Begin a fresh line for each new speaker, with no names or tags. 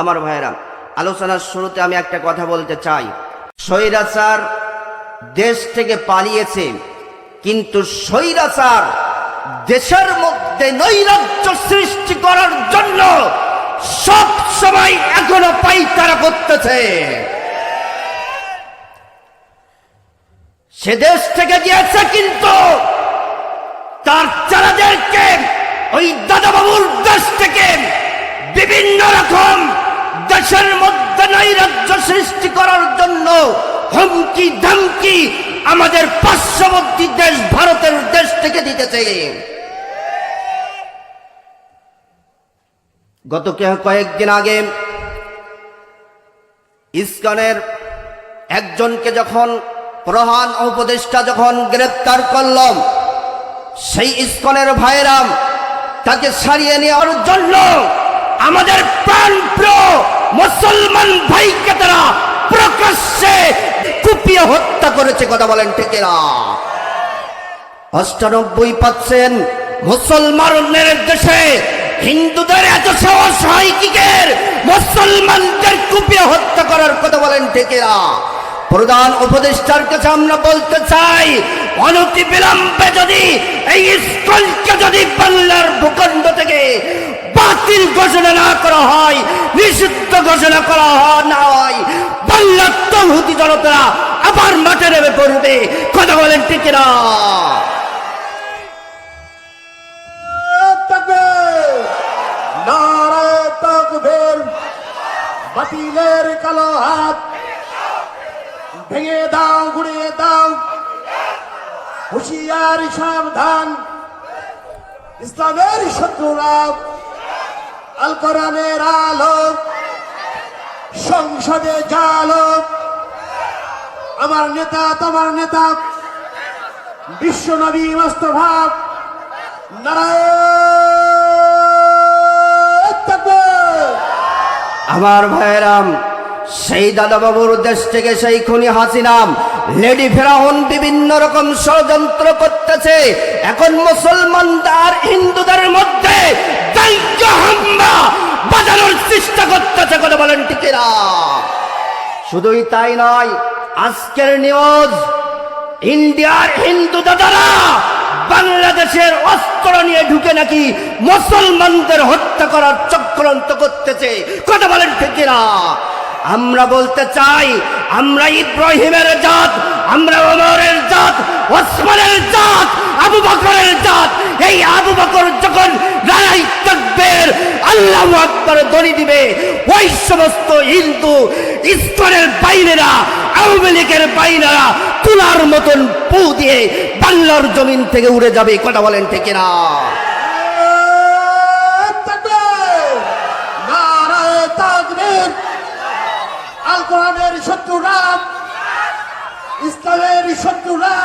আমার ভাইয়েরা, আলোচনার শুরুতে আমি একটা কথা বলতে চাই। স্বৈরাচার দেশ থেকে পালিয়েছে, কিন্তু স্বৈরাচার দেশের মধ্যে নৈরাজ্য সৃষ্টি করার জন্য সব সময় এখনো পাইতারা করতেছে। সে দেশ থেকে গিয়েছে, কিন্তু তার চালাদেরকে ওই দাদাবাবুর দেশ থেকে বিভিন্ন রকম দেশের মধ্যে নৈরাজ্য সৃষ্টি করার জন্য হুমকি ধমকি আমাদের পার্শ্ববর্তী দেশ ভারতের দেশ থেকে দিতেছে। গত কয়েকদিন আগে ইসকনের একজনকে যখন প্রধান উপদেষ্টা যখন গ্রেপ্তার করল, সেই ইসকনের ভাইরা তাকে ছাড়িয়ে নেওয়ার জন্য আমাদের প্রাণপ্রিয় মুসলমান ভাইকে তারা প্রকাশ্যে কুপিয়ে হত্যা করেছে। কথা বলেন ঠিক না? ৯৮% মুসলমানের দেশে হিন্দুদের এত সাহস হয় কি করে মুসলমানদের কুপিয়ে হত্যা করার? কথা বলেন ঠিক না? প্রধান উপদেষ্টার কাছে আমরা বলতে চাই, অনতি বিলম্বে যদি এই ইসকনকে যদি বাংলার ভূখণ্ড থেকে বাতিল ঘোষণা না করা হয়, নিষিদ্ধ ঘোষণা করা না হয়, বাংলার তৌহিদি জনতারা আবার মাঠে নেমে পড়বে। কথা বলেন ঠিক না?
নারায়ে তাকবীর, বাতিলের কালো হাত ভেঙে দাও, গুড়িয়ে দাও, হুঁশিয়ার সাবধান, ইসলামের শত্রুরা আল কোরআনের আলো সংসদে জালো। আমার নেতা, তোমার নেতা বিশ্ব নবী মুস্তাফা, নারায়ে তাকবীর।
আমার ভাইরাম, সেই দাদাবাবুর দেশ থেকে সেই খুনি হাসিনা লেডি ফেরাউন বিভিন্ন রকম ষড়যন্ত্র করতেছে। এখন মুসলমানদের হিন্দুদের মধ্যে হামলা বাজানোর চেষ্টা করতেছে। কথা বলেন ঠিক না? শুধুই তাই নয়, আজকের নিউজ, ইন্ডিয়ার হিন্দু দাদারা বাংলাদেশের অস্ত্র নিয়ে ঢুকে নাকি মুসলমানদের হত্যা করার চক্রান্ত করতেছে। কথা বলেন ঠিক না? আমরা বলতে চাই, আমরা ইব্রাহিমের জাত, আমরা ওমরের জাত, ওসমানের জাত, আবু বকরের জাত। এই আবু বকর যখন নারায়ে তাকবীর আল্লাহু আকবার ধ্বনি দিবে, ওই সমস্ত হিন্দু ইসকনের বাইরেরা, আওয়ামী লীগের বাইরেরা তুলার মতন পু দিয়ে বাংলার জমিন থেকে উড়ে যাবে। কথা বলেন ঠিক না?
নারায়ে তাকবীর, আল কোরআনের শত্রুরা, ইসলামের শত্রুরা